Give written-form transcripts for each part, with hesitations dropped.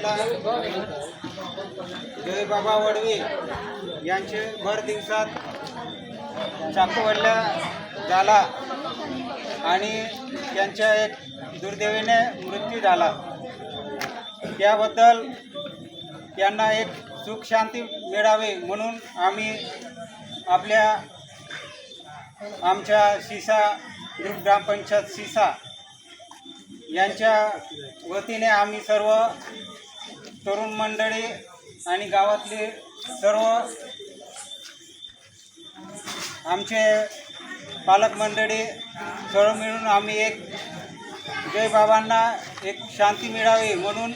तालुक्यातला जयबाबा वडवे यांचे भर दिवसात चाकूवल्ल्या झाला आणि त्यांच्या एक दुर्दैवाने मृत्यू झाला। त्याबद्दल त्यांना एक सुख शांती मिळावी म्हणून आम्ही आमच्या सीसा ग्रुप ग्रामपंचायत सीसा यांच्या वतीने आम्ही सर्व तरुण मंडळी आणि गावातले सर्व आमचे पालक मंडळी सर्व मिळून आम्ही एक जय बाबांना एक शांती मिळावी म्हणून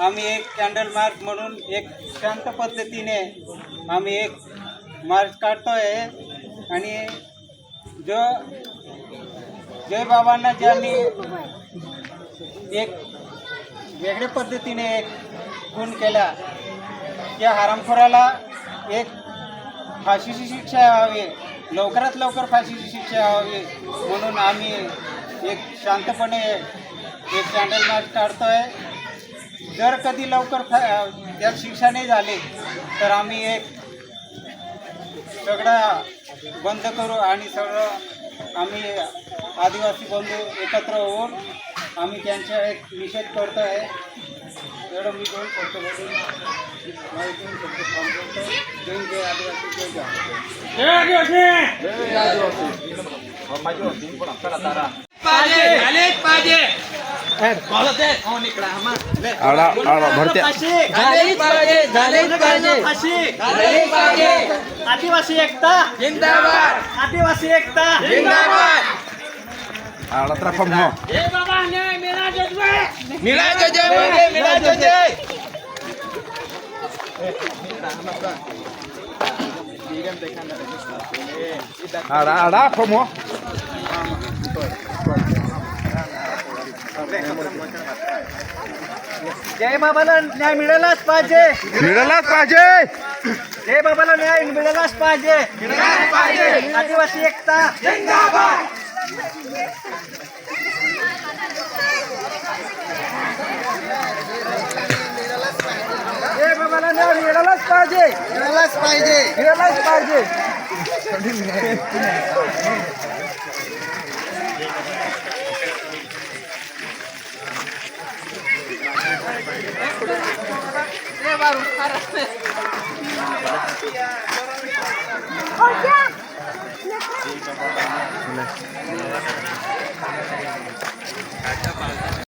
आम्ही एक कॅन्डल मार्च म्हणून एक शांत पद्धतीने आम्ही एक मार्च काढतो आहे। आणि जय बाबांना ज्यांनी एक वेगळ्या पद्धतीने एक खून केला त्या हरामखोराला एक फाशीची शिक्षा व्हावी, लवकरात लवकर फाशीची शिक्षा व्हावी म्हणून आम्ही एक शांतपणे एक कॅन्डल मार्च काढतो आहे। जर कधी लवकर त्यात शिक्षा नाही झाली तर आम्ही एक सगळं बंद करू आणि सगळं आम्ही आदिवासी बंधू एकत्र होऊन आम्ही त्यांचा एक निषेध करतो आहे। एवढं मी दोन शब्द बोलून माहिती थांबवतो। जय जय आदिवासी, जय आदिवासी, जय आदिवासी। आदिवासी एकता जिंदाबाद, आदिवासी एकता जिंदाबाद। जय बाबा न्याय मिला जो जय, मिला जो जय, मिला जो जय। जय बाबाला न्याय मिळालाच पाहिजे, मिळालाच पाहिजे। जय बाबाला न्याय मिळालाच पाहिजे, मिळालाच पाहिजे। आदिवासी एकता जिंदाबाद। जय बाबाला न्याय मिळालाच पाहिजे, मिळालाच पाहिजे, मिळालाच पाहिजे। अच्छा